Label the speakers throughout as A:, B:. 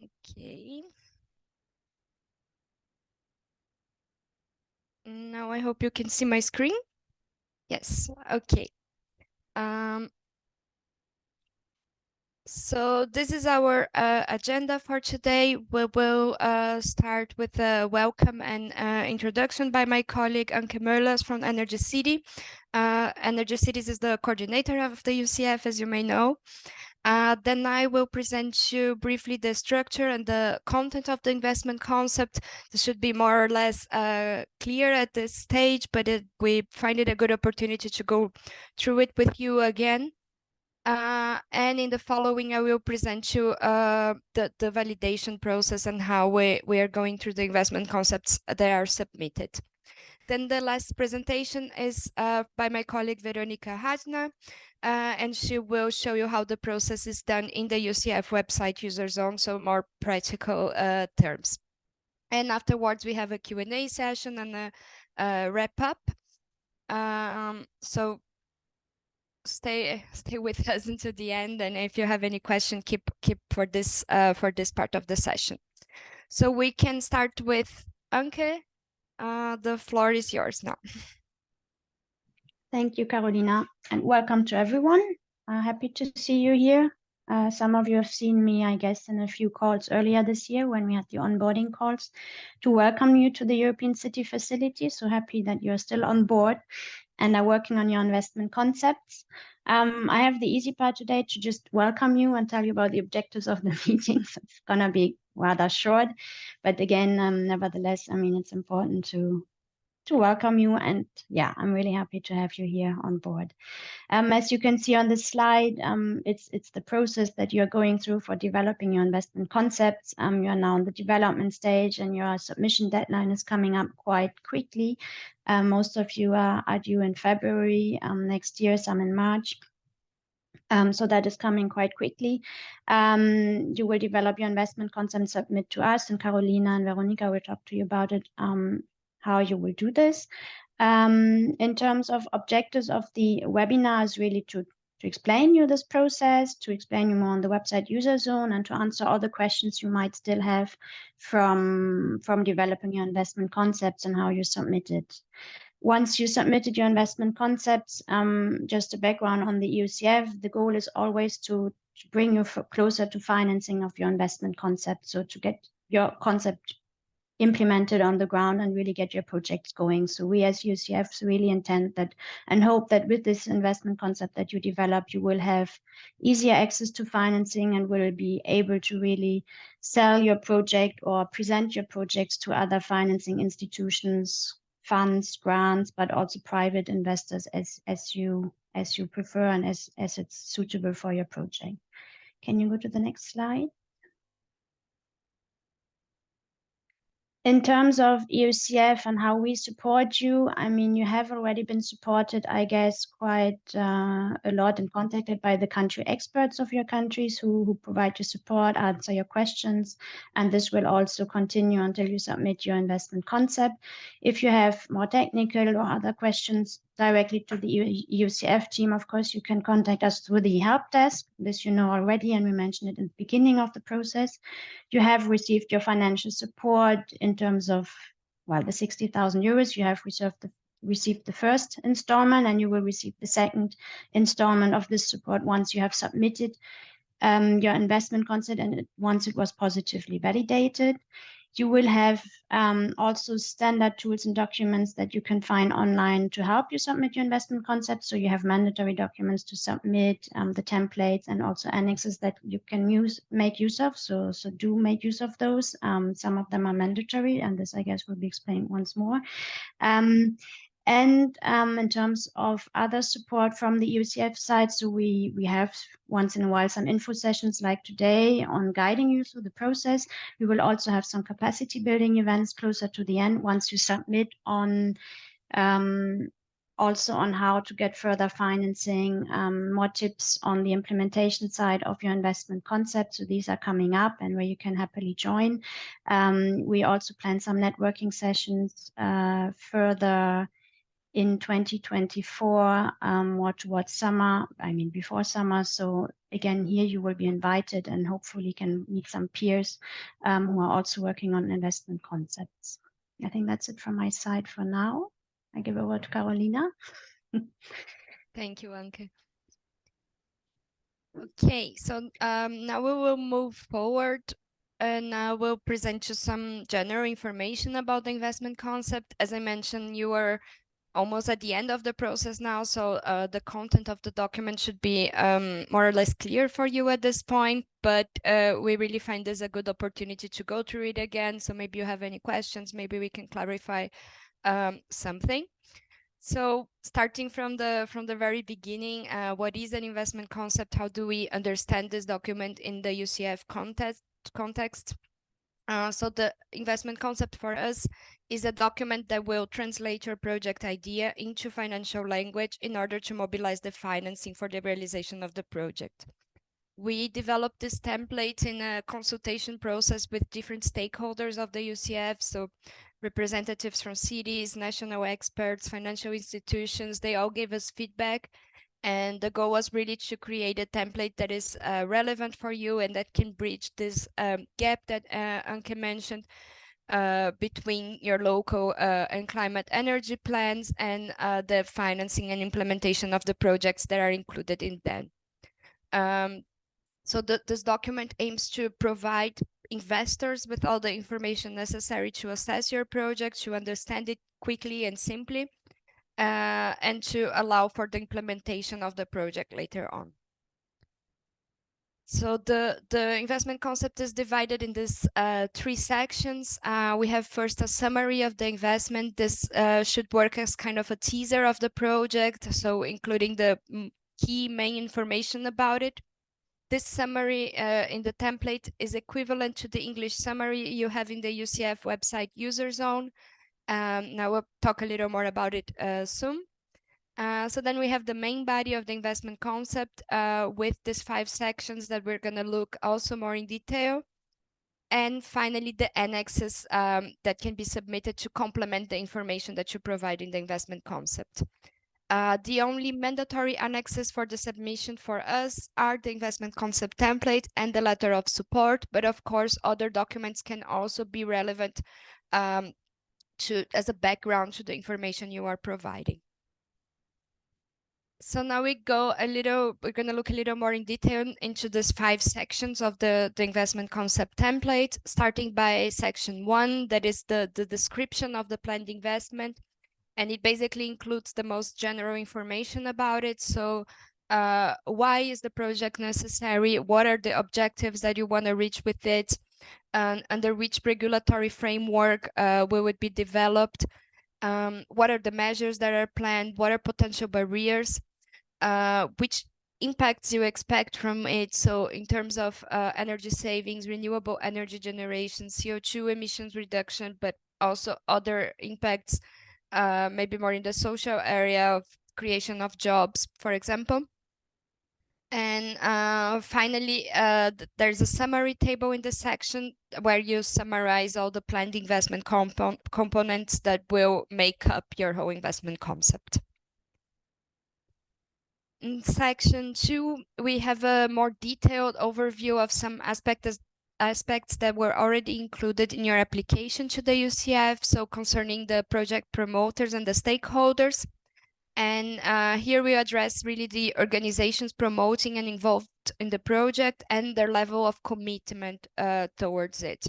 A: Okay. Now I hope you can see my screen. Yes, okay. So this is our agenda for today. We will start with a welcome and introduction by my colleague Anke Möllers from Energy City. Energy Cities is the coordinator of the UCF, as you may know. Then I will present you briefly the structure and the content of the investment concept. This should be more or less clear at this stage, but we find it a good opportunity to go through it with you again. And in the following, I will present you the validation process and how we are going through the investment concepts that are submitted. Then the last presentation is by my colleague Veronika Hajna, and she will show you how the process is done in the UCF website user zone, so more practical terms. And afterwards, we have a Q&A session and a wrap up. So stay with us until the end, and if you have any question, keep for this part of the session. So we can start with Anke. The floor is yours now.
B: Thank you, Carolina, and welcome to everyone. Happy to see you here. Some of you have seen me, I guess, in a few calls earlier this year when we had the onboarding calls to welcome you to the European City Facility. So happy that you're still on board and are working on your investment concepts. I have the easy part today to just welcome you and tell you about the objectives of the meeting. So it's gonna be rather short, but again, nevertheless, I mean, it's important to welcome you, and yeah, I'm really happy to have you here on board. As you can see on the slide, it's the process that you're going through for developing your investment concepts. You're now on the development stage, and your submission deadline is coming up quite quickly. Most of you are due in February next year, some in March. So that is coming quite quickly. You will develop your investment concept, submit to us, and Carolina and Veronika will talk to you about it, how you will do this. In terms of objectives of the webinar is really to explain you this process, to explain you more on the website user zone, and to answer all the questions you might still have from developing your investment concepts and how you submit it. Once you submitted your investment concepts, just a background on the EUCF, the goal is always to bring you closer to financing of your investment concept. So to get your concept implemented on the ground and really get your projects going. So we as UCFs really intend that and hope that with this investment concept that you develop, you will have easier access to financing and will be able to really sell your project or present your projects to other financing institutions, funds, grants, but also private investors as you prefer and as it's suitable for your project. Can you go to the next slide? In terms of EUCF and how we support you, I mean, you have already been supported, I guess, quite a lot and contacted by the country experts of your countries who provide you support, answer your questions, and this will also continue until you submit your investment concept. If you have more technical or other questions directly to the EUCF team, of course, you can contact us through the help desk. This you know already, and we mentioned it in the beginning of the process. You have received your financial support in terms of, well, the 60,000 euros. You have received the first installment, and you will receive the second installment of this support once you have submitted your investment concept and once it was positively validated. You will have also standard tools and documents that you can find online to help you submit your investment concept. So you have mandatory documents to submit, the templates, and also annexes that you can make use of. So do make use of those. Some of them are mandatory, and this, I guess, will be explained once more. And in terms of other support from the EUCF side, so we have once in a while some info sessions like today on guiding you through the process. We will also have some capacity building events closer to the end once you submit on also on how to get further financing, more tips on the implementation side of your investment concept. So these are coming up and where you can happily join. We also plan some networking sessions further in 2024 or towards summer, I mean before summer. So again, here you will be invited and hopefully can meet some peers who are also working on investment concepts. I think that's it from my side for now. I give over to Carolina.
A: Thank you, Anke. Okay, so now we will move forward and I will present you some general information about the investment concept. As I mentioned, you are almost at the end of the process now, so the content of the document should be more or less clear for you at this point, but we really find this a good opportunity to go through it again. So maybe you have any questions, maybe we can clarify something. So starting from the very beginning, what is an investment concept? How do we understand this document in the UCF context? So the investment concept for us is a document that will translate your project idea into financial language in order to mobilize the financing for the realization of the project. We developed this template in a consultation process with different stakeholders of the UCF, so representatives from cities, national experts, financial institutions, they all gave us feedback. And the goal was really to create a template that is relevant for you and that can bridge this gap that Anke mentioned between your local and climate energy plans and the financing and implementation of the projects that are included in them. So this document aims to provide investors with all the information necessary to assess your project, to understand it quickly and simply, and to allow for the implementation of the project later on. So the investment concept is divided in these three sections. We have first a summary of the investment. This should work as kind of a teaser of the project, so including the key main information about it. This summary in the template is equivalent to the English summary you have in the UCF website user zone. Now we'll talk a little more about it soon. So then we have the main body of the investment concept with these 5 sections that we're going to look also more in detail. And finally, the annexes that can be submitted to complement the information that you provide in the investment concept. The only mandatory annexes for the submission for us are the investment concept template and the letter of support, but of course other documents can also be relevant as a background to the information you are providing. So now we're going to look a little more in detail into these 5 sections of the investment concept template, starting by section 1, that is the description of the planned investment. And it basically includes the most general information about it. So why is the project necessary? What are the objectives that you want to reach with it? Under which regulatory framework will it be developed? What are the measures that are planned? What are potential barriers? Which impacts you expect from it? So in terms of energy savings, renewable energy generation, CO2 emissions reduction, but also other impacts, maybe more in the social area of creation of jobs, for example. And finally, there's a summary table in the section where you summarize all the planned investment components that will make up your whole investment concept. In section 2, we have a more detailed overview of some aspects that were already included in your application to the UCF, so concerning the project promoters and the stakeholders. And here we address really the organizations promoting and involved in the project and their level of commitment towards it.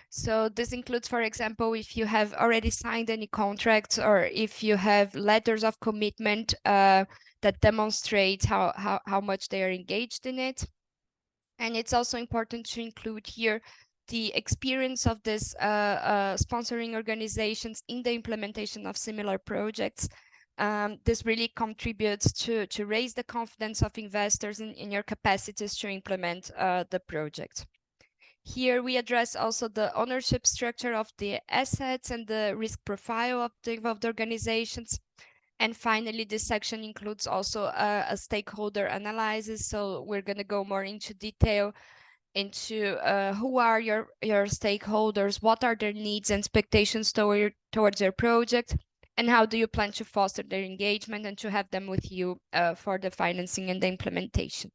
A: So this includes, for example, if you have already signed any contracts or if you have letters of commitment that demonstrate how much they are engaged in it. And it's also important to include here the experience of this sponsoring organizations in the implementation of similar projects. This really contributes to raise the confidence of investors in your capacities to implement the project. Here we address also the ownership structure of the assets and the risk profile of the involved organizations. And finally, this section includes also a stakeholder analysis. So we're going to go more into detail into who are your stakeholders, what are their needs and expectations towards your project, and how do you plan to foster their engagement and to have them with you for the financing and the implementation.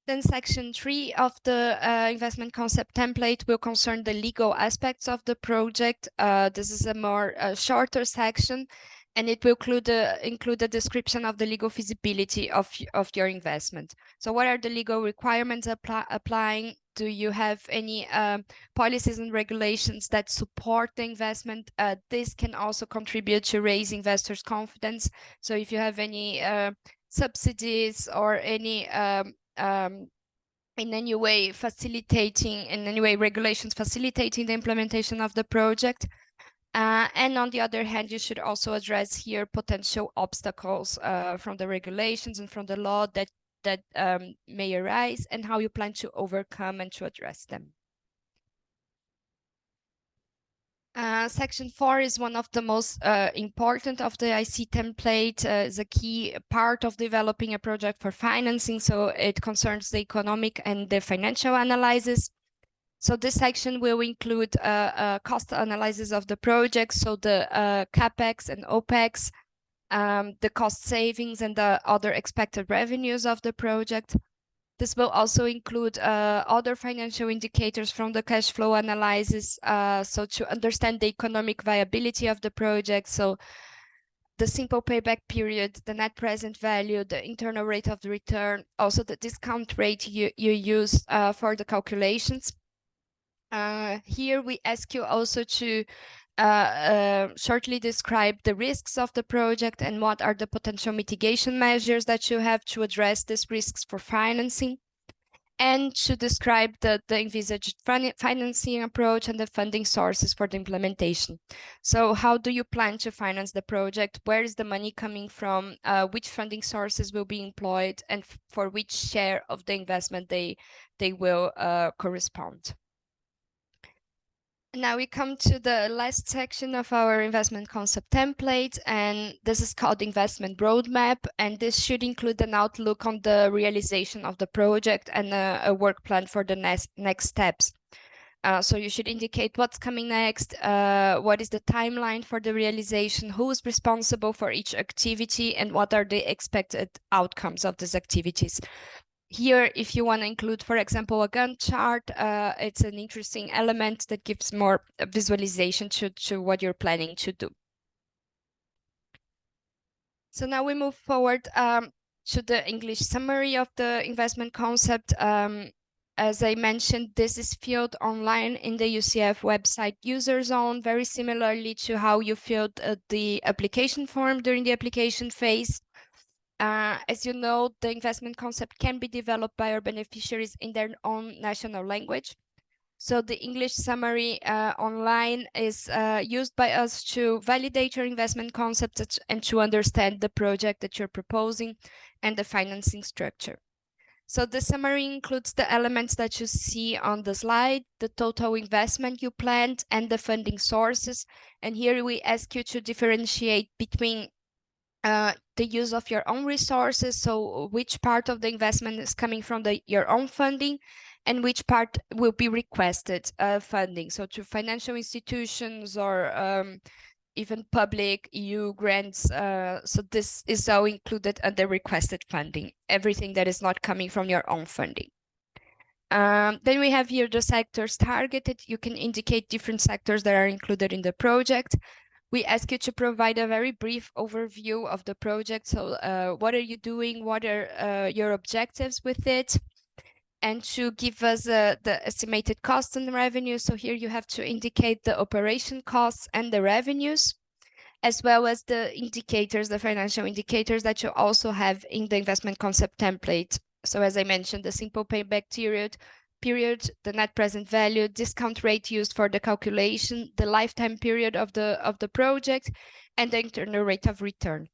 A: Then section 3 of the investment concept template will concern the legal aspects of the project. This is a more shorter section, and it will include a description of the legal feasibility of your investment. So what are the legal requirements applying? Do you have any policies and regulations that support the investment? This can also contribute to raise investors' confidence. So if you have any subsidies or any in any way regulations facilitating the implementation of the project. And on the other hand, you should also address here potential obstacles from the regulations and from the law that may arise, and how you plan to overcome and to address them. Section 4 is one of the most important of the IC template. Is a key part of developing a project for financing. So it concerns the economic and the financial analysis. So this section will include cost analysis of the project. So the CapEx and OpEx, the cost savings and the other expected revenues of the project. This will also include other financial indicators from the cash flow analysis, so to understand the economic viability of the project. So the simple payback period, the net present value, the internal rate of the return, also the discount rate you use for the calculations. Here we ask you also to shortly describe the risks of the project and what are the potential mitigation measures that you have to address these risks for financing, and to describe the envisaged financing approach and the funding sources for the implementation. So how do you plan to finance the project? Where is the money coming from? Which funding sources will be employed, and for which share of the investment they will correspond? Now we come to the last section of our investment concept template, and this is called investment roadmap, and this should include an outlook on the realization of the project and a work plan for the next steps. So you should indicate what's coming next, what is the timeline for the realization, who is responsible for each activity, and what are the expected outcomes of these activities. Here, if you want to include, for example, a Gantt chart, it's an interesting element that gives more visualization to what you're planning to do. So now we move forward to the English summary of the investment concept. As I mentioned, this is filled online in the UCF website user zone, very similarly to how you filled the application form during the application phase. As you know, the investment concept can be developed by our beneficiaries in their own national language. So the English summary online is used by us to validate your investment concept and to understand the project that you're proposing and the financing structure. So the summary includes the elements that you see on the slide, the total investment you planned, and the funding sources. And here we ask you to differentiate between the use of your own resources, so which part of the investment is coming from your own funding, and which part will be requested funding, so to financial institutions or even public EU grants. So this is all included under requested funding, everything that is not coming from your own funding. Then we have here the sectors targeted. You can indicate different sectors that are included in the project. We ask you to provide a very brief overview of the project. So what are you doing? What are your objectives with it? And to give us the estimated costs and revenues. So here you have to indicate the operation costs and the revenues, as well as the indicators, the financial indicators that you also have in the investment concept template. So as I mentioned, the simple payback period, the net present value, discount rate used for the calculation, the lifetime period of the project, and the internal rate of return.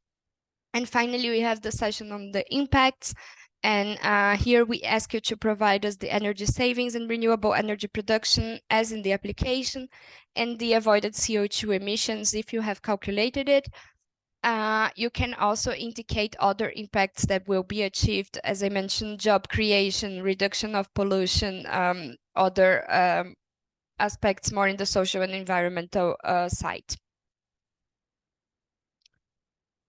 A: And finally, we have the section on the impacts. And here we ask you to provide us the energy savings and renewable energy production as in the application, and the avoided CO2 emissions if you have calculated it. You can also indicate other impacts that will be achieved, as I mentioned, job creation, reduction of pollution, other aspects more in the social and environmental side.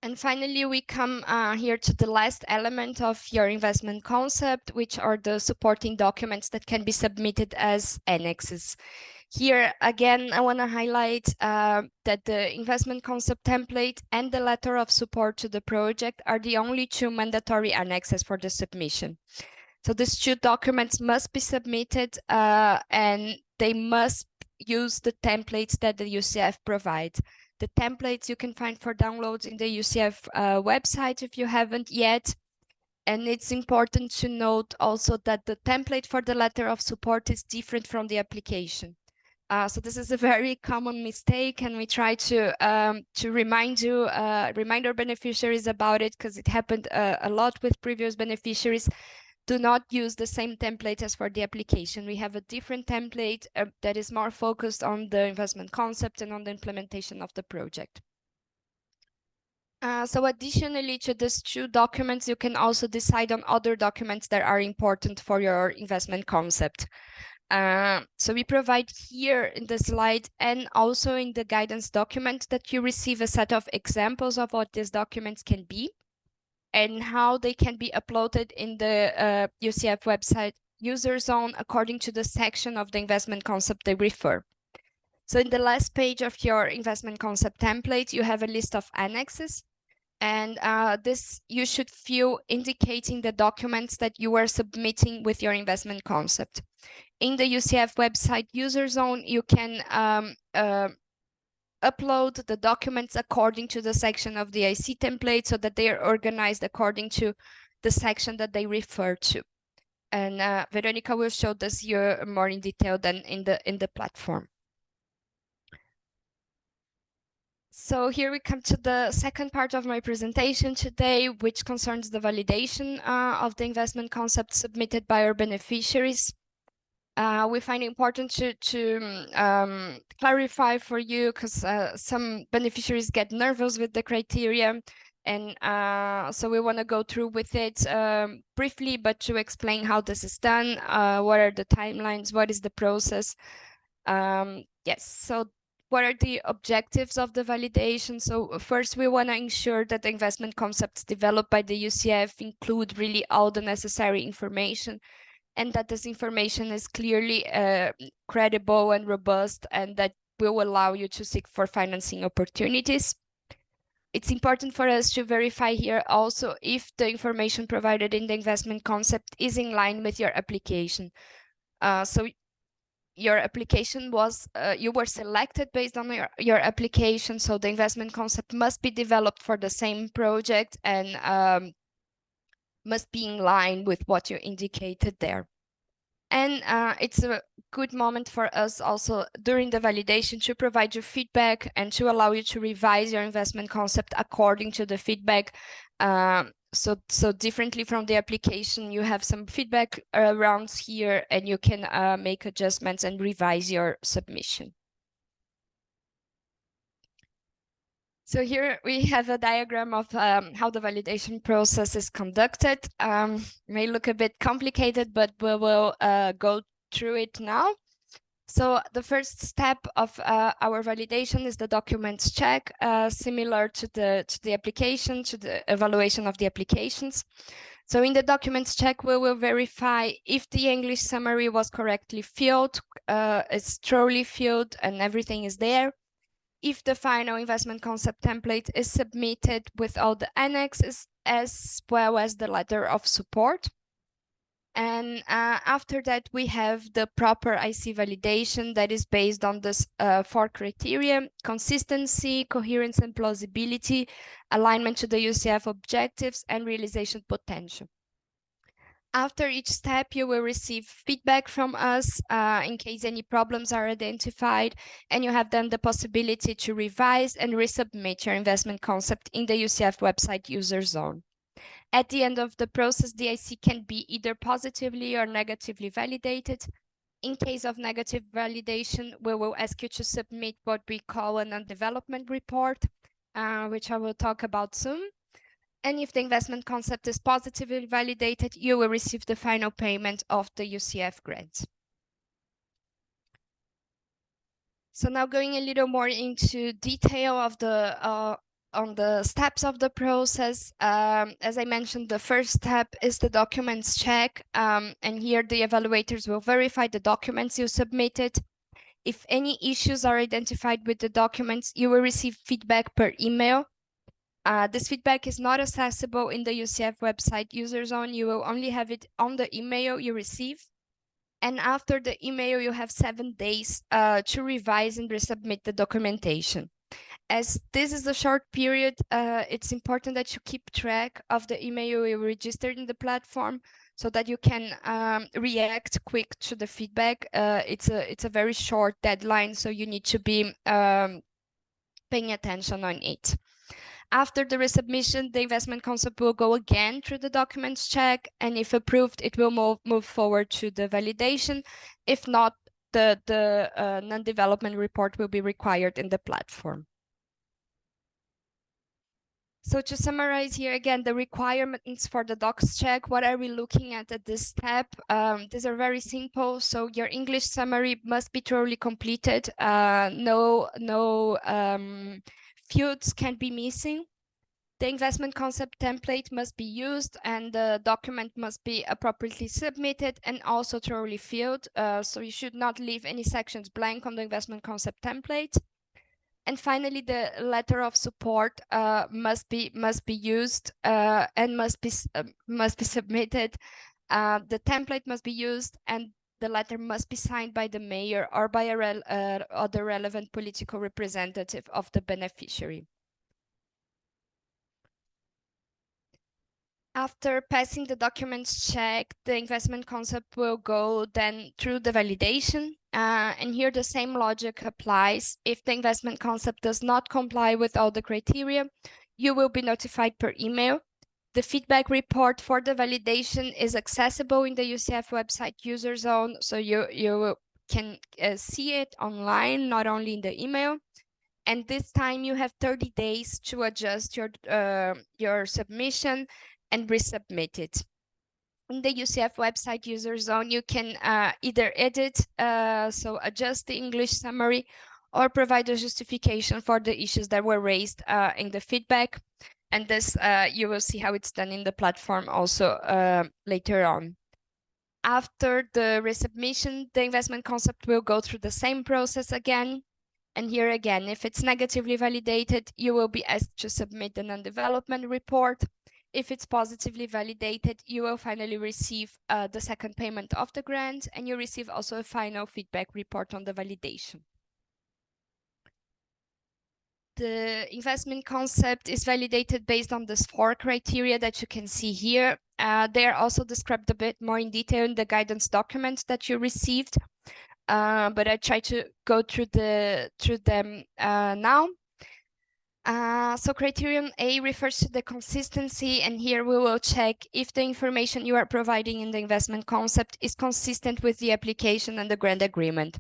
A: And finally, we come here to the last element of your investment concept, which are the supporting documents that can be submitted as annexes. Here, again, I want to highlight that the investment concept template and the letter of support to the project are the only two mandatory annexes for the submission. So these two documents must be submitted and they must use the templates that the UCF provides. The templates you can find for downloads in the UCF website if you haven't yet. And it's important to note also that the template for the letter of support is different from the application. So this is a very common mistake, and we try to remind our beneficiaries about it, because it happened a lot with previous beneficiaries. Do not use the same template as for the application. We have a different template that is more focused on the investment concept and on the implementation of the project. So additionally to these two documents, you can also decide on other documents that are important for your investment concept. So we provide here in the slide and also in the guidance document that you receive a set of examples of what these documents can be and how they can be uploaded in the UCF website user zone according to the section of the investment concept they refer. So in the last page of your investment concept template, you have a list of annexes. And this you should fill indicating the documents that you are submitting with your investment concept. In the UCF website user zone, you can upload the documents according to the section of the IC template so that they are organized according to the section that they refer to. And Veronica will show this here more in detail than in the platform. So here we come to the second part of my presentation today, which concerns the validation of the investment concept submitted by our beneficiaries. We find it important to clarify for you, because some beneficiaries get nervous with the criteria, and so we want to go through with it briefly, but to explain how this is done, what are the timelines, what is the process. Yes, so what are the objectives of the validation? So first, we want to ensure that the investment concepts developed by the UCF include really all the necessary information, and that this information is clearly credible and robust, and that will allow you to seek for financing opportunities. It's important for us to verify here also if the information provided in the investment concept is in line with your application. So your application was, you were selected based on your application, so the investment concept must be developed for the same project and must be in line with what you indicated there. And it's a good moment for us also during the validation to provide you feedback and to allow you to revise your investment concept according to the feedback. So differently from the application, you have some feedback rounds here, and you can make adjustments and revise your submission. So here we have a diagram of how the validation process is conducted. May look a bit complicated, but we will go through it now. So the first step of our validation is the documents check, similar to the application, to the evaluation of the applications. So in the documents check, we will verify if the English summary was correctly filled, it's thoroughly filled, and everything is there. If the final investment concept template is submitted with all the annexes, as well as the letter of support. And after that, we have the proper IC validation that is based on this 4 criteria: consistency, coherence and plausibility, alignment to the UCF objectives, and realization potential. After each step, you will receive feedback from us in case any problems are identified, and you have then the possibility to revise and resubmit your investment concept in the UCF website user zone. At the end of the process, the IC can be either positively or negatively validated. In case of negative validation, we will ask you to submit what we call a non-development report, which I will talk about soon. And if the investment concept is positively validated, you will receive the final payment of the UCF grant. So now going a little more into detail of the on the steps of the process. As I mentioned, the first step is the documents check. And here the evaluators will verify the documents you submitted. If any issues are identified with the documents, you will receive feedback per email. This feedback is not accessible in the UCF website user zone. You will only have it on the email you receive. And after the email, you have 7 days to revise and resubmit the documentation. As this is a short period, it's important that you keep track of the email you registered in the platform so that you can react quick to the feedback. It's a very short deadline, so you need to be paying attention on it. After the resubmission, the investment concept will go again through the documents check, and if approved, it will move forward to the validation. If not, the non-development report will be required in the platform. So to summarize here again, the requirements for the docs check, what are we looking at this step? These are very simple. So your English summary must be thoroughly completed. No fields can be missing. The investment concept template must be used, and the document must be appropriately submitted and also thoroughly filled. So you should not leave any sections blank on the investment concept template. And finally, the letter of support must be used and must be submitted. The template must be used, and the letter must be signed by the mayor or by a other relevant political representative of the beneficiary. After passing the documents check, the investment concept will go then through the validation. And here the same logic applies. If the investment concept does not comply with all the criteria, you will be notified per email. The feedback report for the validation is accessible in the UCF website user zone, so you can see it online, not only in the email. And this time you have 30 days to adjust your submission and resubmit it. In the UCF website user zone, you can either edit, so adjust the English summary, or provide a justification for the issues that were raised in the feedback. And this, you will see how it's done in the platform also later on. After the resubmission, the investment concept will go through the same process again. And here again, if it's negatively validated, you will be asked to submit the non-development report. If it's positively validated, you will finally receive the second payment of the grant, and you receive also a final feedback report on the validation. The investment concept is validated based on these 4 criteria that you can see here. They are also described a bit more in detail in the guidance document that you received. But I try to go through them now. So criterion A refers to the consistency, and here we will check if the information you are providing in the investment concept is consistent with the application and the grant agreement.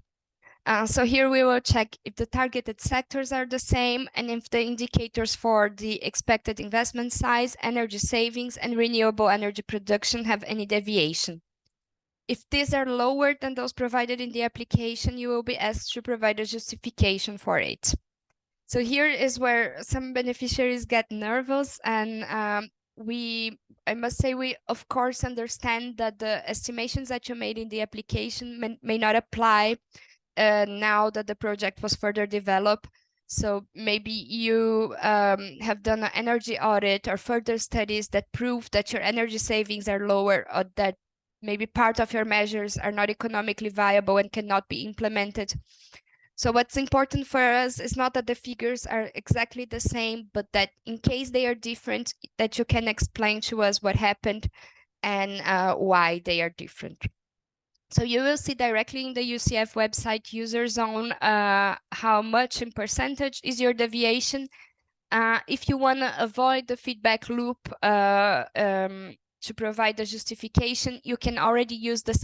A: So here we will check if the targeted sectors are the same, and if the indicators for the expected investment size, energy savings, and renewable energy production have any deviation. If these are lower than those provided in the application, you will be asked to provide a justification for it. So here is where some beneficiaries get nervous, and I must say, we of course understand that the estimations that you made in the application may not apply now that the project was further developed. So maybe you have done an energy audit or further studies that prove that your energy savings are lower, or that maybe part of your measures are not economically viable and cannot be implemented. So what's important for us is not that the figures are exactly the same, but that in case they are different, that you can explain to us what happened and why they are different. So you will see directly in the UCF website user zone how much in percentage is your deviation. If you want to avoid the feedback loop to provide the justification, you can already use the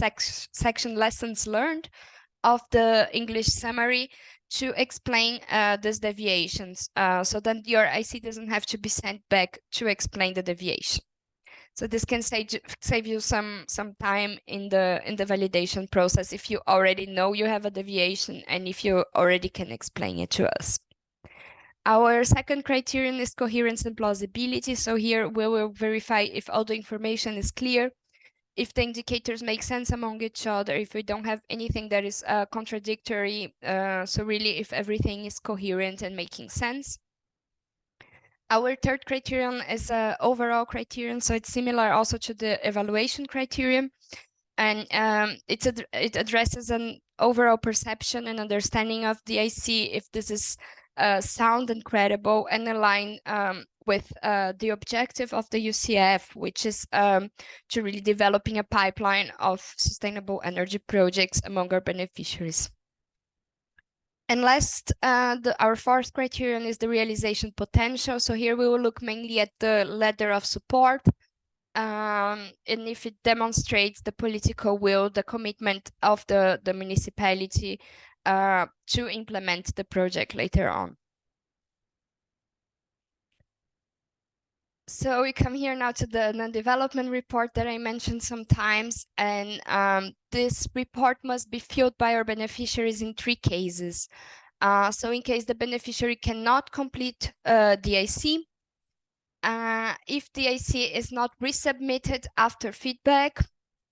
A: section lessons learned of the English summary to explain these deviations, so that your IC doesn't have to be sent back to explain the deviation. So this can save you some time in the validation process if you already know you have a deviation, and if you already can explain it to us. Our second criterion is coherence and plausibility. So here we will verify if all the information is clear, if the indicators make sense among each other, if we don't have anything that is contradictory. So really if everything is coherent and making sense. Our third criterion is an overall criterion. So it's similar also to the evaluation criterion. And it addresses an overall perception and understanding of the IC, if this is sound and credible and aligned with the objective of the UCF, which is to really developing a pipeline of sustainable energy projects among our beneficiaries. And last, our fourth criterion is the realization potential. So here we will look mainly at the letter of support, and if it demonstrates the political will, the commitment of the municipality to implement the project later on. So we come here now to the non-development report that I mentioned sometimes, and this report must be filled by our beneficiaries in 3 cases. So in case the beneficiary cannot complete the IC, if the IC is not resubmitted after feedback,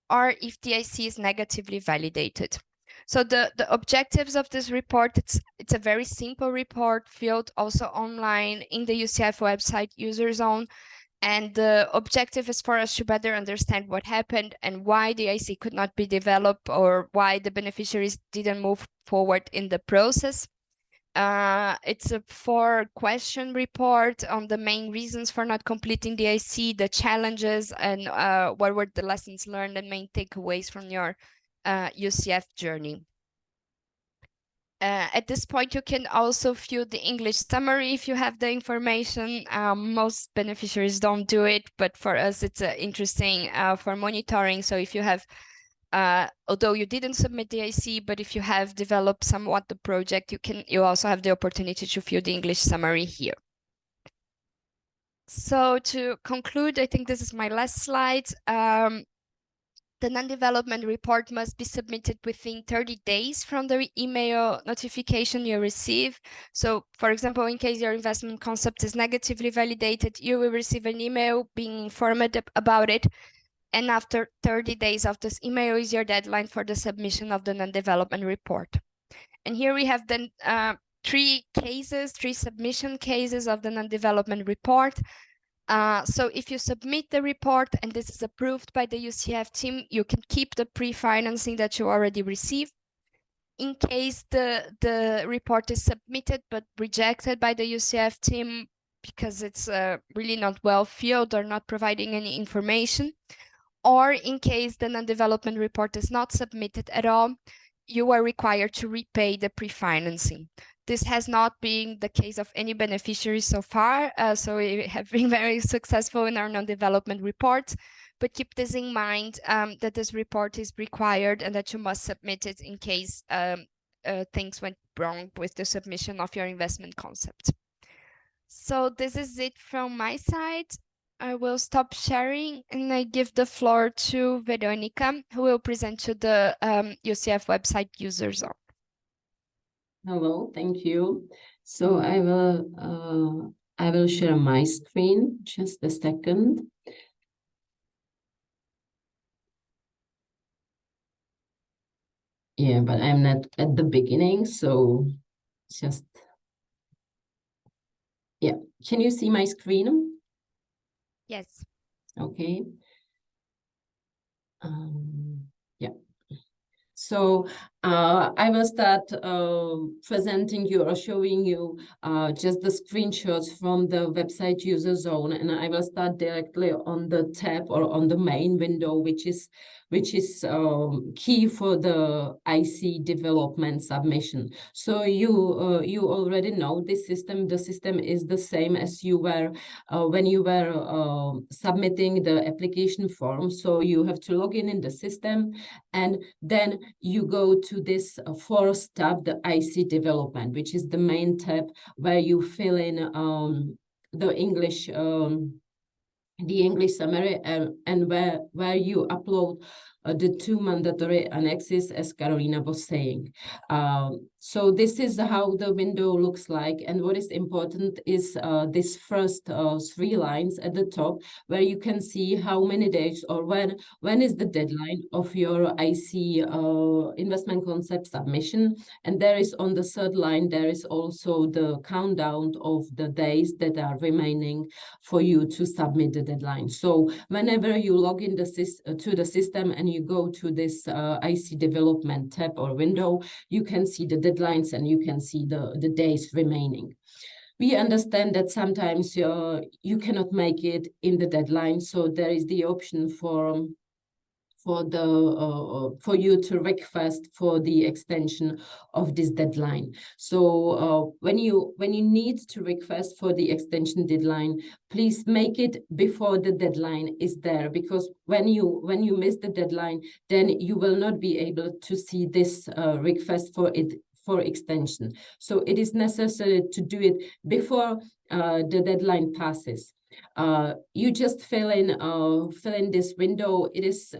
A: or if the IC is negatively validated. So the objectives of this report, it's a very simple report filled also online in the UCF website user zone. And the objective is for us to better understand what happened and why the IC could not be developed, or why the beneficiaries didn't move forward in the process. It's a 4-question report on the main reasons for not completing the IC, the challenges, and what were the lessons learned and main takeaways from your UCF journey. At this point, you can also view the English summary if you have the information. Most beneficiaries don't do it, but for us, it's interesting for monitoring. So if you have, although you didn't submit the IC, but if you have developed somewhat the project, you also have the opportunity to view the English summary here. So to conclude, I think this is my last slide. The non-development report must be submitted within 30 days from the email notification you receive. So, for example, in case your investment concept is negatively validated, you will receive an email being informed about it. And after 30 days of this email is your deadline for the submission of the non-development report. And here we have then 3 submission cases of the non-development report. So if you submit the report and this is approved by the UCF team, you can keep the pre-financing that you already received. In case the report is submitted but rejected by the UCF team because it's really not well filled or not providing any information, or in case the non-development report is not submitted at all, you are required to repay the pre-financing. This has not been the case of any beneficiary so far, so we have been very successful in our non-development reports, but keep this in mind that this report is required and that you must submit it in case things went wrong with the submission of your investment concept. So this is it from my side. I will stop sharing and I give the floor to Veronica, who will present to the UCF website user zone.
C: Hello, thank you. So I will share my screen, just a second. Yeah, but I'm not at the beginning, so just, yeah. Can you see my screen?
A: Yes.
C: Okay. Yeah. So I will start presenting you or showing you just the screenshots from the website user zone, and I will start directly on the tab or on the main window, which is key for the IC development submission. So you already know this system. The system is the same as you were when you were submitting the application form. So you have to log in the system, and then you go to this 4th tab, the IC development, which is the main tab where you fill in the English summary, and where you upload the 2 mandatory annexes, as Carolina was saying. So this is how the window looks like. And what is important is this first 3 lines at the top, where you can see how many days or when is the deadline of your IC investment concept submission. And there is on the 3rd line, there is also the countdown of the days that are remaining for you to submit the deadline. So whenever you log in to the system and you go to this IC development tab or window, you can see the deadlines and you can see the days remaining. We understand that sometimes you cannot make it in the deadline, so there is the option for you to request for the extension of this deadline. So when you need to request for the extension deadline, please make it before the deadline is there, because when you miss the deadline, then you will not be able to see this request for extension. So it is necessary to do it before the deadline passes. You just fill in this window. It is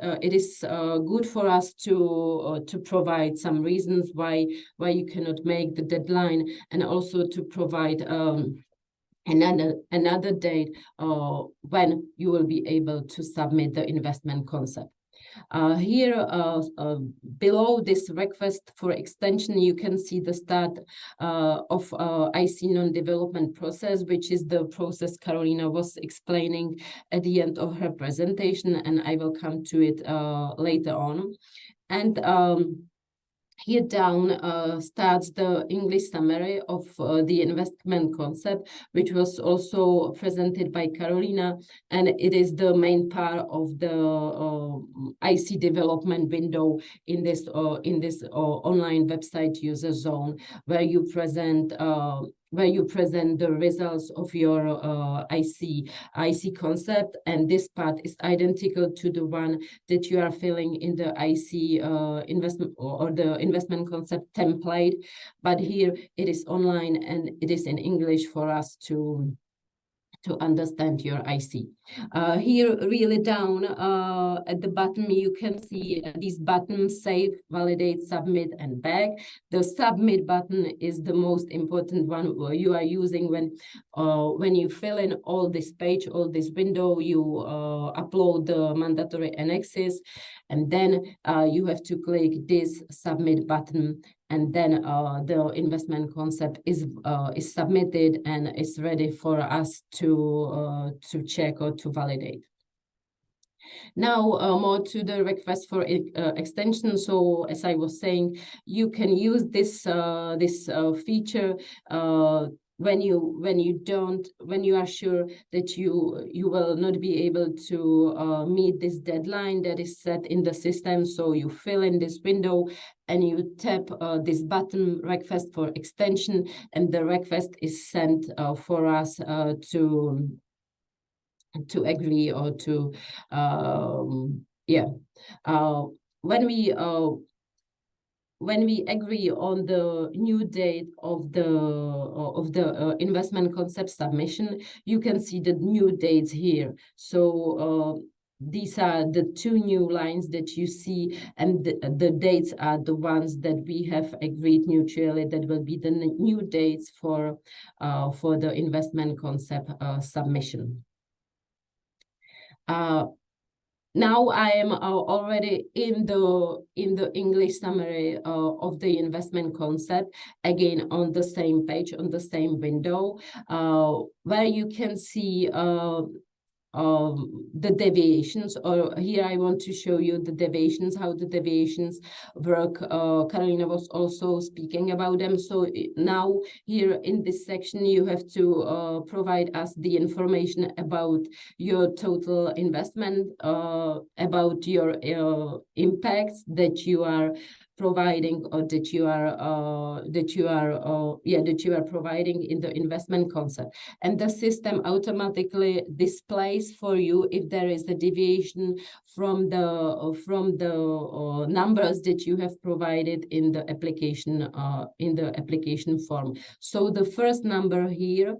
C: good for us to provide some reasons why you cannot make the deadline, and also to provide another date when you will be able to submit the investment concept. Here below this request for extension, you can see the start of IC non-development process, which is the process Karolina was explaining at the end of her presentation, and I will come to it later on. And here down starts the English summary of the investment concept, which was also presented by Karolina, and it is the main part of the IC development window in this online website user zone, where you present the results of your IC concept, and this part is identical to the one that you are filling in the IC investment or the investment concept template, but here it is online and it is in English for us to understand your IC. Here really down at the bottom, you can see these buttons: save, validate, submit, and back. The submit button is the most important one you are using when you fill in all this page, all this window, you upload the mandatory annexes, and then you have to click this submit button, and then the investment concept is submitted and is ready for us to check or to validate. Now more to the request for extension. So as I was saying, you can use this feature when you are sure that you will not be able to meet this deadline that is set in the system. So you fill in this window and you tap this button, request for extension, and the request is sent for us to agree or to when we agree on the new date of the investment concept submission, you can see the new dates here. So these are the 2 new lines that you see, and the dates are the ones that we have agreed mutually that will be the new dates for the investment concept submission. Now I am already in the English summary of the investment concept, again on the same page, on the same window, where you can see the deviations, or here I want to show you the deviations, how the deviations work. Karolina was also speaking about them. So now here in this section, you have to provide us the information about your total investment, about your impacts that you are providing, or that you are providing in the investment concept, and the system automatically displays for you if there is a deviation from the numbers that you have provided in the application form. So the first number here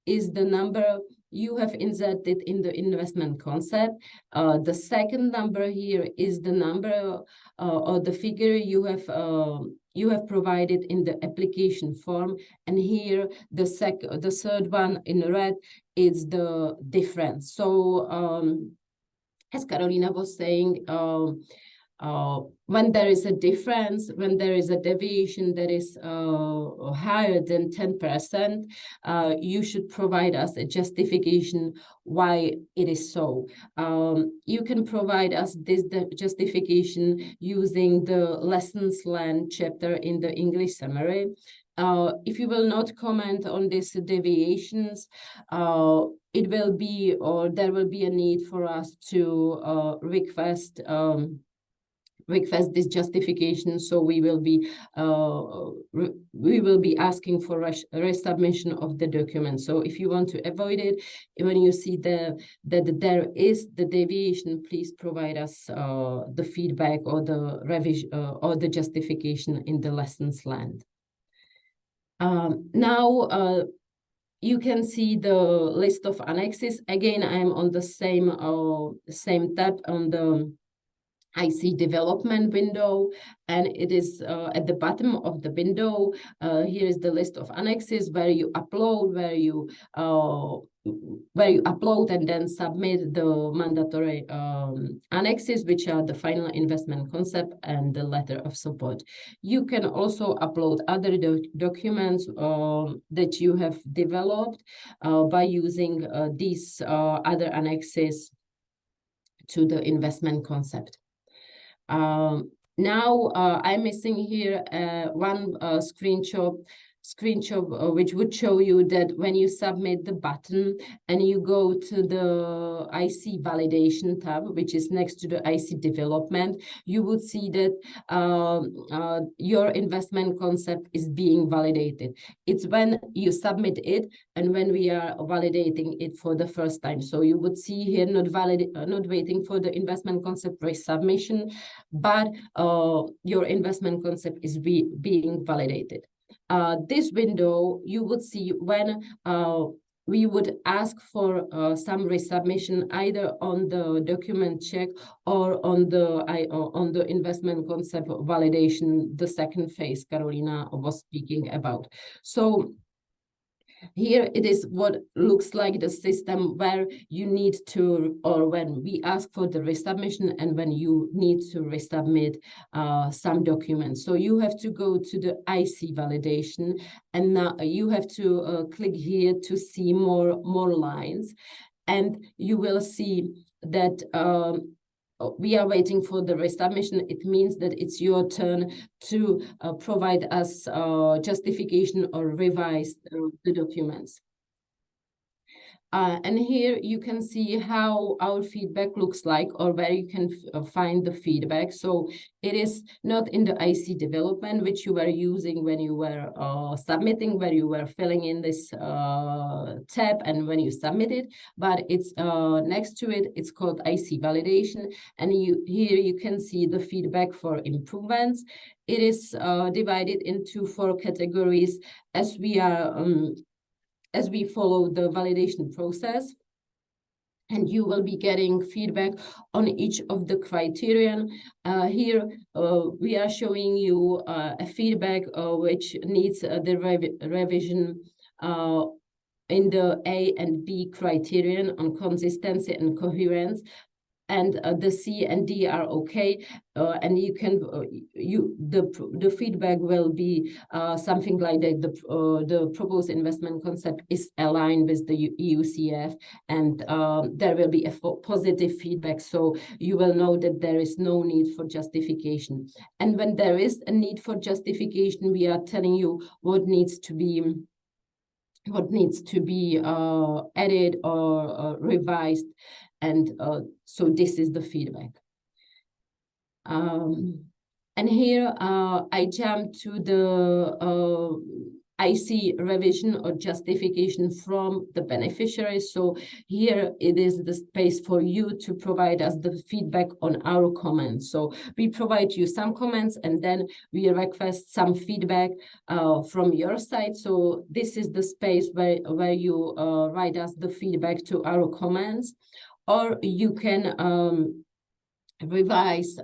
C: is the number you have inserted in the investment concept. The second number here is the number or the figure you have provided in the application form, and here the third one in red is the difference. So as Carolina was saying, when there is a difference, when there is a deviation that is higher than 10%, you should provide us a justification why it is so. You can provide us this justification using the lessons learned chapter in the English summary. If you will not comment on these deviations, it will be, or there will be a need for us to request this justification. So we will be asking for resubmission of the document. So if you want to avoid it, when you see that there is the deviation, please provide us the feedback or the revision or the justification in the lessons learned. Now you can see the list of annexes. Again, I'm on the same tab on the IC development window, and it is at the bottom of the window. Here is the list of annexes where you upload, and then submit the mandatory annexes, which are the final investment concept and the letter of support. You can also upload other documents that you have developed by using these other annexes to the investment concept. Now I'm missing here one screenshot which would show you that when you submit the button and you go to the IC validation tab, which is next to the IC development, you would see that your investment concept is being validated. It's when you submit it and when we are validating it for the first time. So you would see here not waiting for the investment concept resubmission, but your investment concept is being validated. This window, you would see when we would ask for some resubmission either on the document check or on the investment concept validation, the second phase Carolina was speaking about. So here it is what looks like the system where you need to, or when we ask for the resubmission and when you need to resubmit some documents. So you have to go to the IC validation, and now you have to click here to see more lines, and you will see that we are waiting for the resubmission. It means that it's your turn to provide us justification or revise the documents. And here you can see how our feedback looks like, or where you can find the feedback. So it is not in the IC development, which you were using when you were submitting, where you were filling in this tab and when you submit it, but it's next to it. It's called IC validation. And here you can see the feedback for improvements. It is divided into 4 categories as we follow the validation process, and you will be getting feedback on each of the criterion. Here we are showing you a feedback which needs the revision in the A and B criterion on consistency and coherence. And the C and D are okay, and you can the feedback will be something like that. The proposed investment concept is aligned with the EUCF, and there will be a positive feedback. So you will know that there is no need for justification. And when there is a need for justification, we are telling you what needs to be added or revised. And so this is the feedback. And here I jump to the IC revision or justification from the beneficiary. So here it is the space for you to provide us the feedback on our comments. So we provide you some comments and then we request some feedback from your side. So this is the space where you write us the feedback to our comments, or you can revise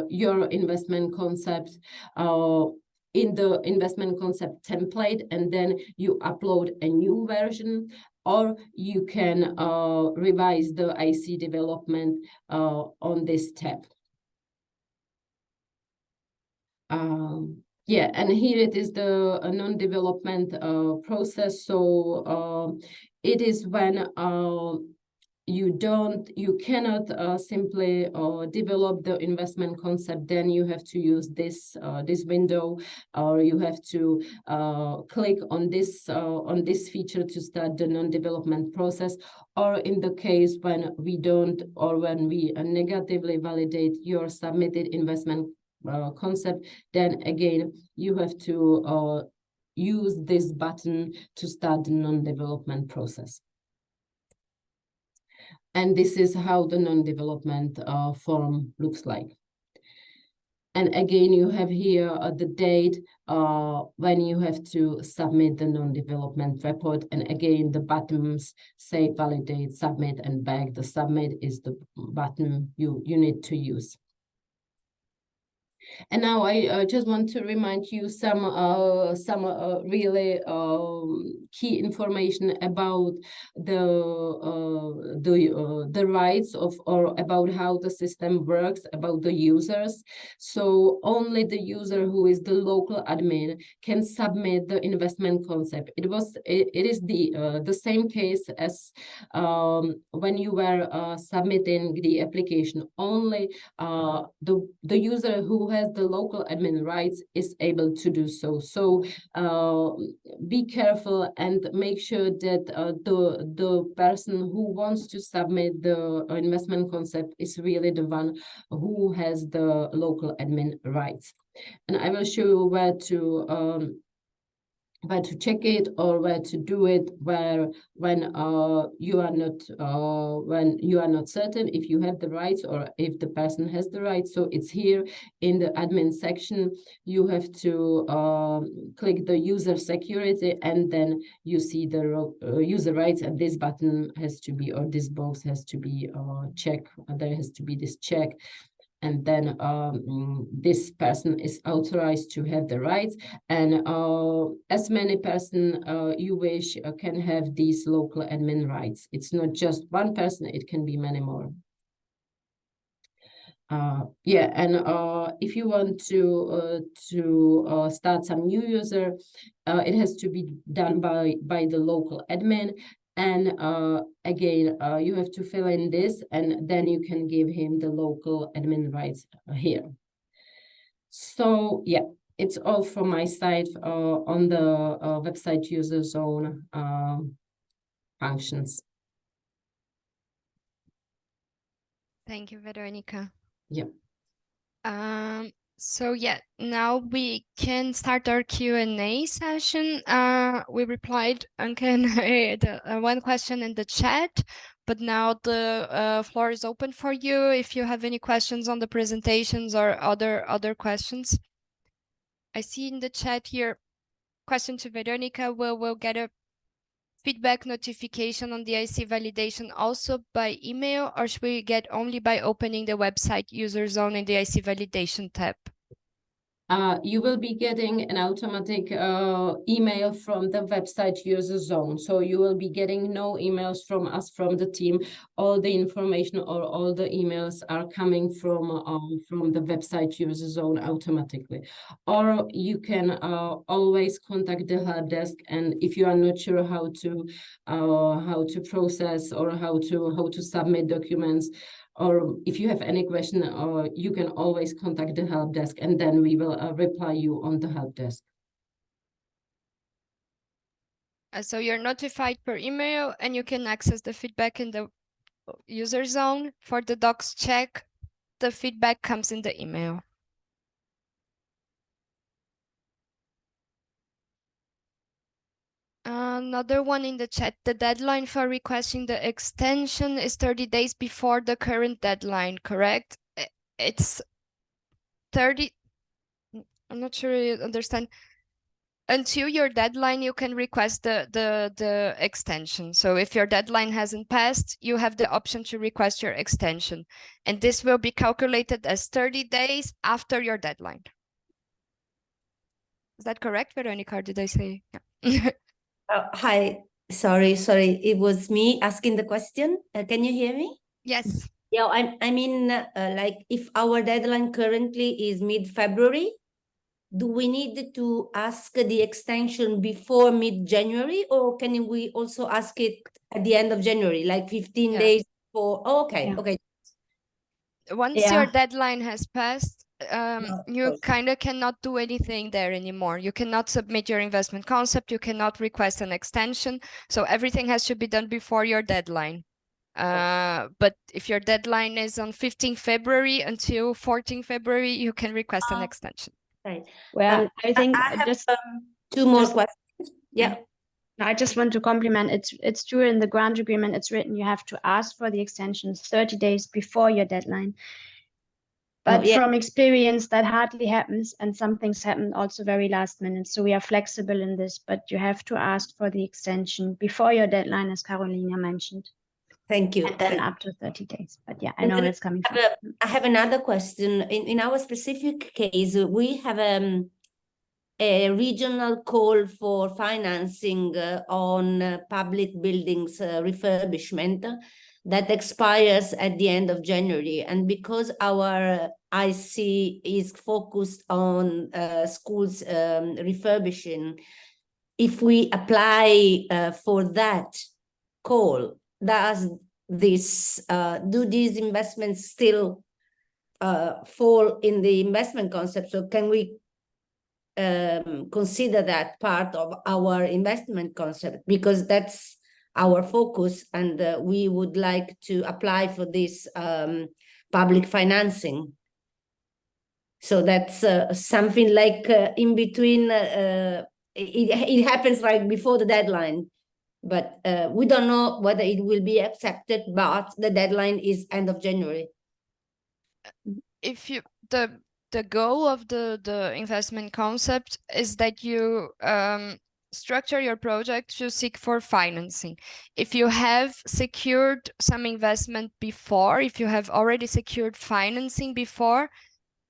C: your investment concept in the investment concept template, and then you upload a new version, or you can revise the IC development on this tab. Yeah, and here it is the non-development process. So it is when you cannot simply develop the investment concept, then you have to use this window, or you have to click on this feature to start the non-development process. Or in the case when we don't, or when we negatively validate your submitted investment concept, then again you have to use this button to start the non-development process. And this is how the non-development form looks like. And again, you have here the date when you have to submit the non-development report. And again, the buttons say validate, submit, and back. The submit is the button you need to use. And now I just want to remind you some really key information about the rights of, or about how the system works, about the users. So only the user who is the local admin can submit the investment concept. It is the same case as when you were submitting the application. Only the user who has the local admin rights is able to do so. So be careful and make sure that the person who wants to submit the investment concept is really the one who has the local admin rights. And I will show you where to check it, or where to do it, when you are not certain if you have the rights or if the person has the rights. So it's here in the admin section. You have to click the user security, and then you see the user rights, and this button has to be, or this box has to be checked. There has to be this check. And then this person is authorized to have the rights, and as many person you wish can have these local admin rights. It's not just one person, it can be many more. Yeah, and if you want to start some new user, it has to be done by the local admin. And again, you have to fill in this, and then you can give him the local admin rights here. So yeah, it's all from my side on the website user zone functions.
A: Thank you, Veronica.
C: Yeah.
A: So yeah, now we can start our Q&A session. We replied, Anke, the one question in the chat, but now the floor is open for you if you have any questions on the presentations or other questions. I see in the chat here, question to Veronica, we'll get a feedback notification on the IC validation also by email, or should we get only by opening the website user zone in the IC validation tab?
C: You will be getting an automatic email from the website user zone. So you will be getting no emails from us, from the team. All the information or all the emails are coming from the website user zone automatically. Or you can always contact the help desk, and if you are not sure how to process or how to submit documents, or if you have any question, you can always contact the help desk, and then we will reply you on the help desk.
A: So you're notified per email, and you can access the feedback in the user zone. For the docs check, the feedback comes in the email. Another one in the chat. The deadline for requesting the extension is 30 days before the current deadline, correct? It's 30. I'm not sure you understand. Until your deadline, you can request the extension. So if your deadline hasn't passed, you have the option to request your extension. And this will be calculated as 30 days after your deadline. Is that correct, Veronica, or did I say? Yeah.
D: Hi, sorry, it was me asking the question. Can you hear me?
A: Yes.
D: Yeah, I mean, like if our deadline currently is mid-February, do we need to ask the extension before mid-January, or can we also ask it at the end of January, like 15
A: Yeah.
D: days for? Oh, okay,
B: Yeah.
D: okay.
A: Once
B: Yeah.
A: your deadline has passed,
D: of
A: you
D: course.
A: kind of cannot do anything there anymore. You cannot submit your investment concept. You cannot request an extension. So everything has to be done before your deadline. But if your deadline is on 15 February until 14 February, you can request an extension.
D: Right.
B: Well, I think
D: I have
B: just
D: two more
B: just-
D: questions. Yeah.
B: I just want to compliment. It's true in the grant agreement. It's written you have to ask for the extension 30 days before your deadline.
D: No,
B: But
D: yeah.
B: from experience, that hardly happens, and some things happen also very last minute. So we are flexible in this, but you have to ask for the extension before your deadline, as Carolina mentioned,
D: Thank you.
B: and then up to 30 days. But yeah, I
D: And
B: know
D: then
B: that's coming from.
D: I have another question. In our specific case, we have a regional call for financing on public buildings refurbishment that expires at the end of January. And because our IC is focused on schools refurbishing, if we apply for that call, do these investments still fall in the investment concept? So can we consider that part of our investment concept, because that's our focus, and we would like to apply for this public financing. So that's something like in between, it happens right before the deadline, but we don't know whether it will be accepted, but the deadline is end of January.
A: If you the goal of the investment concept is that you structure your project to seek for financing. If you have secured some investment before, if you have already secured financing before,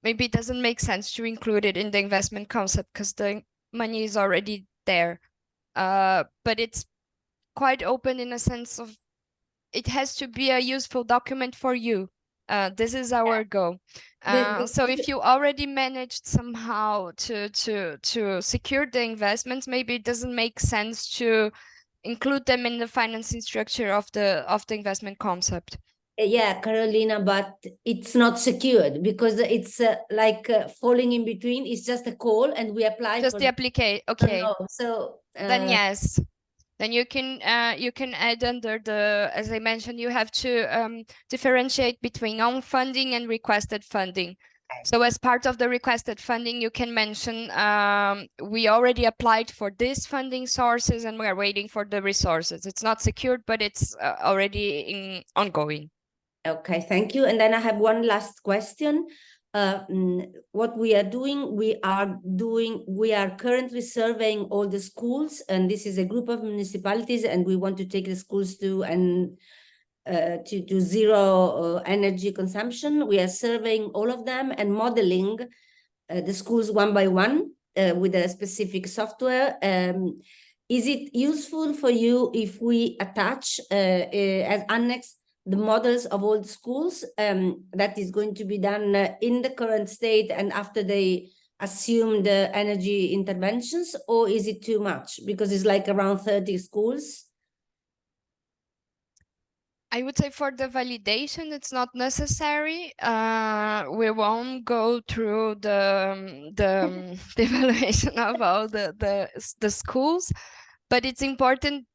A: maybe it doesn't make sense to include it in the investment concept because the money is already there. But it's quite open in a sense of it has to be a useful document for you. This is our goal. So if you already managed somehow to secure the investments, maybe it doesn't make sense to include them in the financing structure of the investment concept.
D: Yeah, Carolina, but it's not secured because it's like falling in between. It's just a call, and we apply
A: Just
D: for
A: the application. Okay.
D: No. So
A: Then yes. Then you can add under the, as I mentioned, you have to differentiate between own funding and requested funding. So as part of the requested funding, you can mention we already applied for these funding sources and we are waiting for the resources. It's not secured, but it's already ongoing.
D: Okay, thank you. And then I have one last question. What we are doing, we are currently surveying all the schools, and this is a group of municipalities, and we want to take the schools to zero energy consumption. We are surveying all of them and modeling the schools one by one with a specific software. Is it useful for you if we attach as annex the models of all the schools that is going to be done in the current state and after they assume the energy interventions, or is it too much because it's like around 30 schools?
A: I would say for the validation, it's not necessary. We won't go through the evaluation of all the schools, but it's important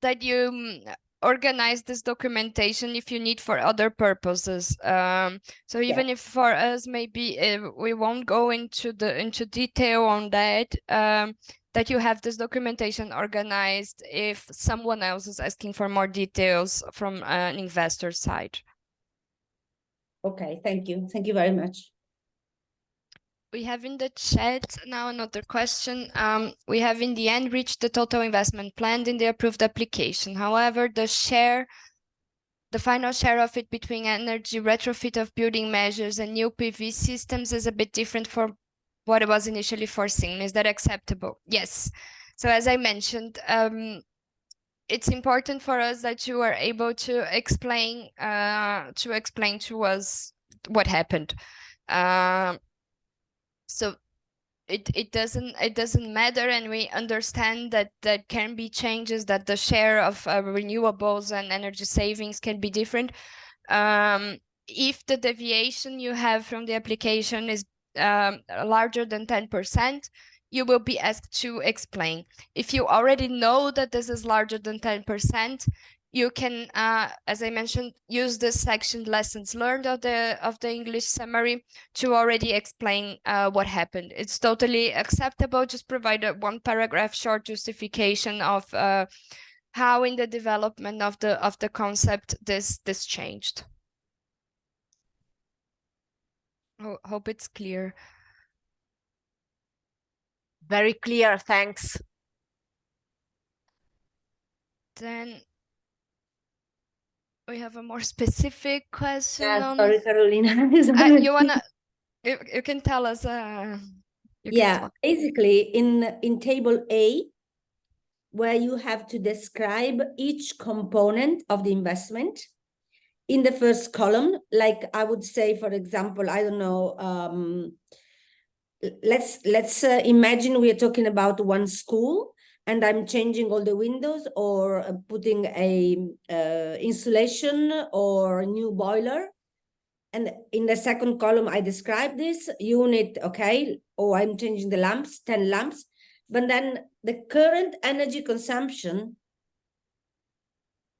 A: that you organize this documentation if you need for other purposes. So even if for us maybe we won't go into detail on that, that you have this documentation organized if someone else is asking for more details from an investor side.
D: Okay, thank you. Thank you very much.
A: We have in the chat now another question. We have in the end reached the total investment planned in the approved application. However, the final share of it between energy retrofit of building measures and new PV systems is a bit different from what it was initially foreseen. Is that acceptable? Yes. So as I mentioned, it's important for us that you are able to explain to us what happened. So it doesn't matter, and we understand that there can be changes, that the share of renewables and energy savings can be different. If the deviation you have from the application is larger than 10%, you will be asked to explain. If you already know that this is larger than 10%, you can, as I mentioned, use this section lessons learned of the English summary to already explain what happened. It's totally acceptable. Just provide a 1 paragraph short justification of how in the development of the concept this changed. Hope it's clear.
E: Very clear, thanks.
A: Then we have a more specific question on...
D: Sorry, Carolina.
A: you wanna... You can tell us...
D: basically in table A, where you have to describe each component of the investment. In the first column, like I would say, for example, I don't know, let's imagine we are talking about one school, and I'm changing all the windows or putting a insulation or a new boiler. And in the second column, I describe this unit, okay, or I'm changing the lamps, 10 lamps. But then the current energy consumption,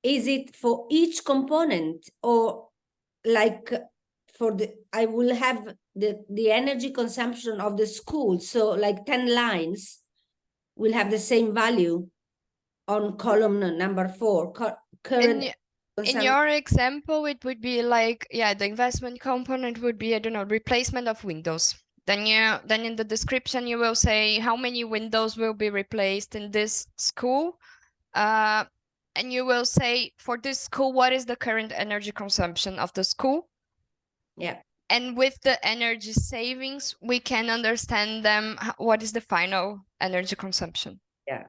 D: is it for each component, or like for the, I will have the energy consumption of the school. So like 10 lines will have the same value on column number 4. Current
A: in your example, it would be like, the investment component would be, I don't know, replacement of windows. Then in the description, you will say how many windows will be replaced in this school. And you will say, for this school, what is the current energy consumption of the school?
D: Yeah.
A: And with the energy savings, we can understand them. What is the final energy consumption?
D: Yeah.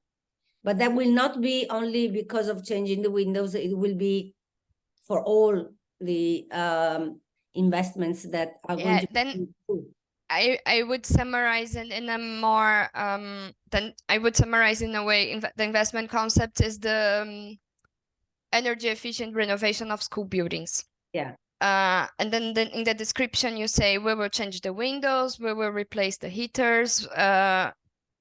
D: But that will not be only because of changing the windows. It will be for all the investments that are going to
A: then I would summarize it in a more then I would summarize in a way the investment concept is the energy efficient renovation of school buildings.
D: Yeah.
A: And then in the description you say we will change the windows, we will replace the heaters.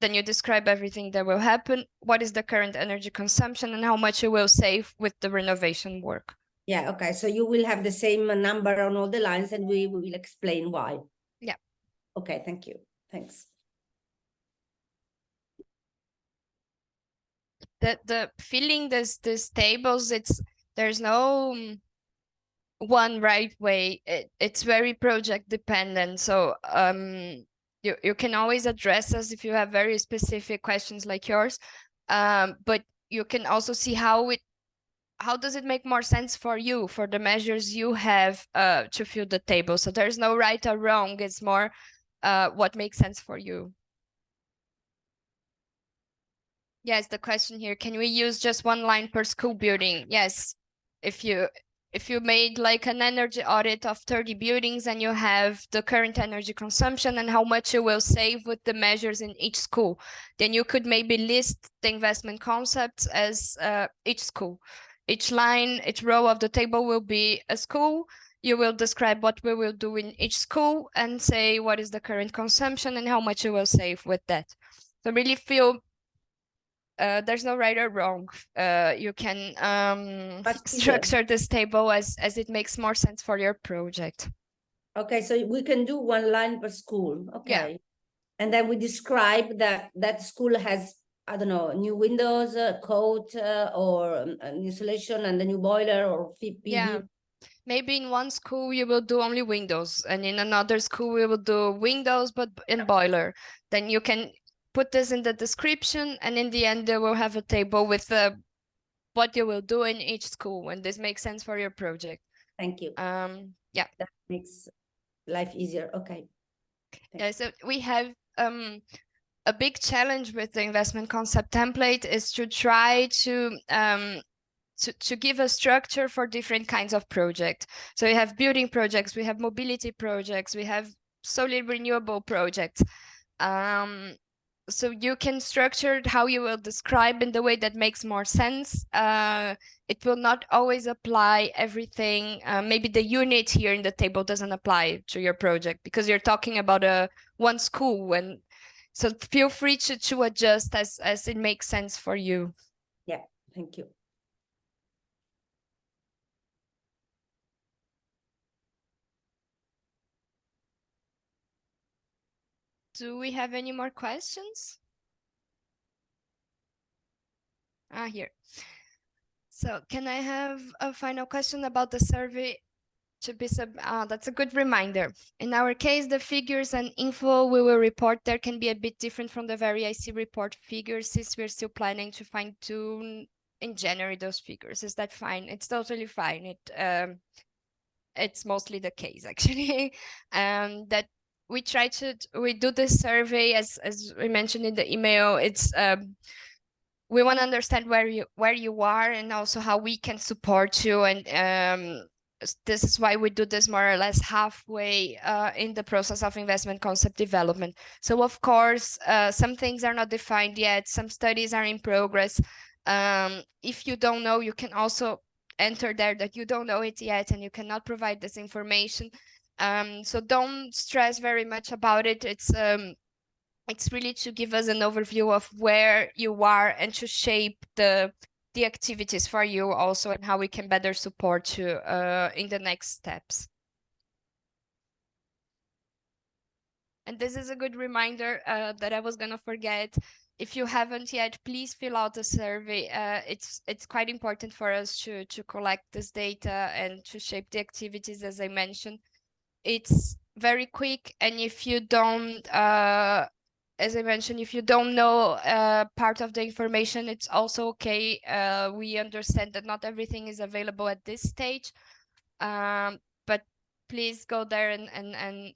A: Then you describe everything that will happen. What is the current energy consumption and how much you will save with the renovation work?
D: Yeah. Okay. So you will have the same number on all the lines, and we will explain why.
A: Yeah.
D: Okay, thank you. Thanks.
A: The filling this tables, there's no one right way. It's very project dependent. So you can always address us if you have very specific questions like yours. But you can also see how does it make more sense for you, for the measures you have to fill the table. So there's no right or wrong. It's more what makes sense for you. Yes, the question here, can we use just 1 line per school building? Yes. If you made like an energy audit of 30 buildings and you have the current energy consumption and how much you will save with the measures in each school, then you could maybe list the investment concepts as each school. Each line, each row of the table will be a school. You will describe what we will do in each school and say what is the current consumption and how much you will save with that. So really feel there's no right or wrong. You can structure this table as it makes more sense for your project.
D: Okay, so we can do 1 line per school. Okay. And then we describe that that school has, I don't know, new windows, coat, or an installation and a new boiler or PV.
A: Yeah. Maybe in one school you will do only windows, and in another school we will do windows but in boiler. Then you can put this in the description, and in the end they will have a table with what you will do in each school, and this makes sense for your project.
D: Thank you.
A: Yeah.
D: That makes life easier. Okay.
A: Yeah, so we have a big challenge with the investment concept template is to try to give a structure for different kinds of projects. So we have building projects, we have mobility projects, we have solely renewable projects. So you can structure how you will describe in the way that makes more sense. It will not always apply everything. Maybe the unit here in the table doesn't apply to your project because you're talking about one school. So feel free to adjust as it makes sense for you.
D: Yeah, thank you.
A: Do we have any more questions? Here. So can I have a final question about the survey to be that's a good reminder. In our case, the figures and info we will report there can be a bit different from the very IC report figures since we're still planning to fine tune in January those figures. Is that fine? It's totally fine. It's mostly the case actually. That we do this survey as we mentioned in the email. It's we want to understand where you are and also how we can support you, and this is why we do this more or less halfway in the process of investment concept development. So of course, some things are not defined yet, some studies are in progress. If you don't know, you can also enter there that you don't know it yet and you cannot provide this information. So don't stress very much about it. It's really to give us an overview of where you are and to shape the activities for you also, and how we can better support you in the next steps. And this is a good reminder that I was gonna forget. If you haven't yet, please fill out the survey. It's quite important for us to collect this data and to shape the activities, as I mentioned. It's very quick, and if you don't as I mentioned, if you don't know part of the information, it's also okay. We understand that not everything is available at this stage, but please go there and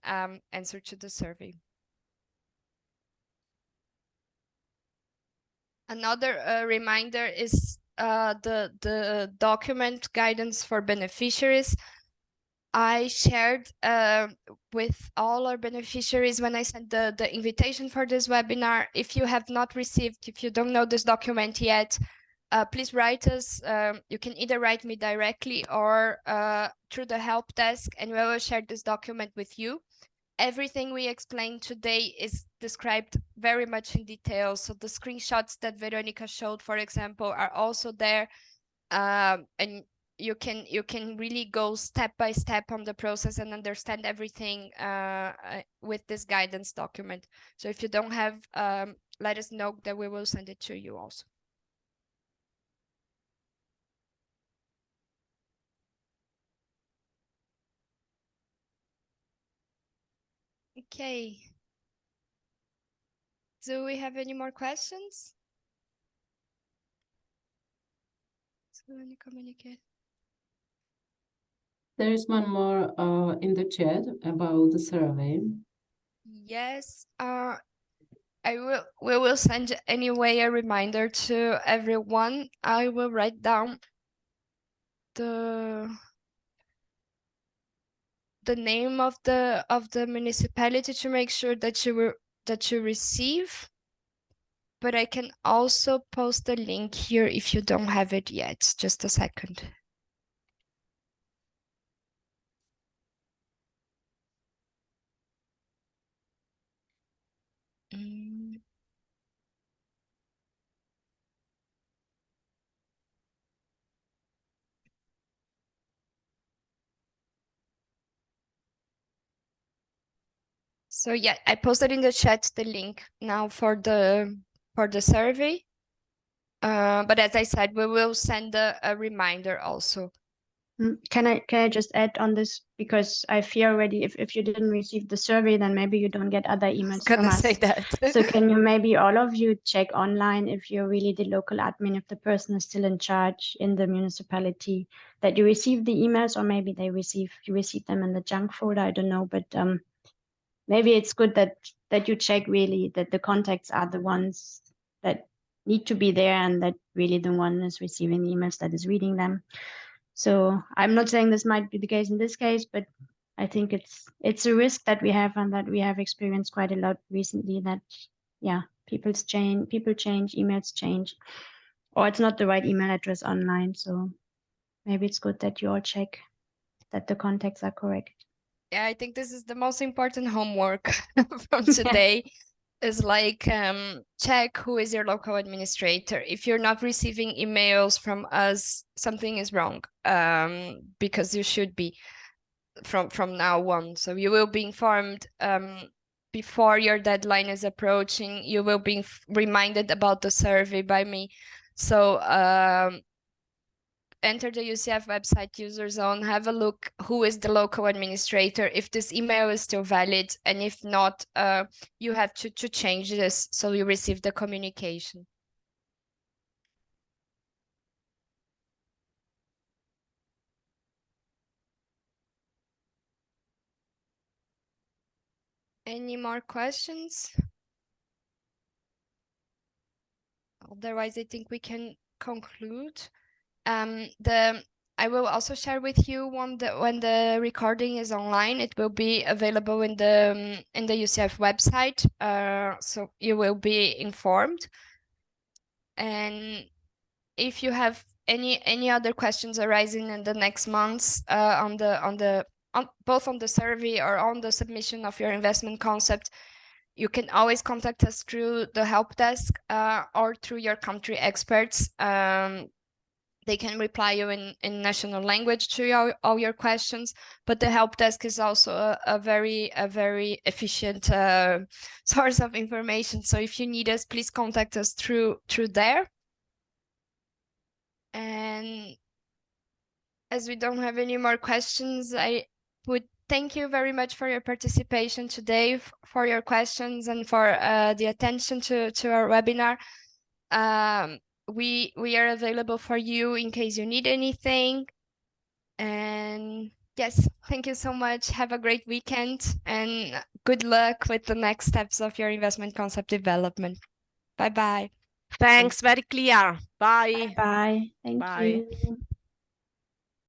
A: answer to the survey. Another reminder is the document guidance for beneficiaries. I shared with all our beneficiaries when I sent the invitation for this webinar. If you have not received, if you don't know this document yet, please write us. You can either write me directly or through the help desk, and we will share this document with you. Everything we explained today is described very much in detail. So the screenshots that Veronica showed, for example, are also there. And you can really go step by step on the process and understand everything with this guidance document. So if you don't have, let us know that we will send it to you also. Okay. Do we have any more questions?
C: There is one more in the chat about the survey.
A: Yes, we will send anyway a reminder to everyone. I will write down the name of the municipality to make sure that you receive. But I can also post the link here if you don't have it yet. Just a second. So yeah, I posted in the chat the link now for the survey. But as I said, we will send a reminder also.
B: Can I just add on this, because I fear already if you didn't receive the survey, then maybe you don't get other emails from
A: Gonna
B: us.
A: say that.
B: So can you maybe all of you check online if you're really the local admin, if the person is still in charge in the municipality, that you receive the emails, or maybe you receive them in the junk folder, I don't know, but maybe it's good that you check really that the contacts are the ones that need to be there, and that really the one is receiving the emails that is reading them. So I'm not saying this might be the case in this case, but I think it's a risk that we have, and that we have experienced quite a lot recently, that yeah, people change, emails change, or it's not the right email address online. So maybe it's good that you all check that the contacts are correct.
A: Yeah, I think this is the most important homework from today. Is like check who is your local administrator. If you're not receiving emails from us, something is wrong. Because you should be from now on. So you will be informed before your deadline is approaching. You will be reminded about the survey by me. So enter the UCF website user zone, have a look who is the local administrator, if this email is still valid, and if not, you have to change this so you receive the communication. Any more questions? Otherwise, I think we can conclude. I will also share with you when the recording is online. It will be available in the UCF website, so you will be informed. And if you have any other questions arising in the next months both on the survey or on the submission of your investment concept, you can always contact us through the help desk or through your country experts. They can reply you in national language to all your questions, but the help desk is also a very efficient source of information. So if you need us, please contact us through there. And as we don't have any more questions, I would thank you very much for your participation today, for your questions, and for the attention to our webinar. We are available for you in case you need anything. And yes, thank you so much. Have a great weekend, and good luck with the next steps of your investment concept development. Bye-bye.
E: Thanks, very clear. Bye.
B: Bye. Thank
E: Bye.
B: you.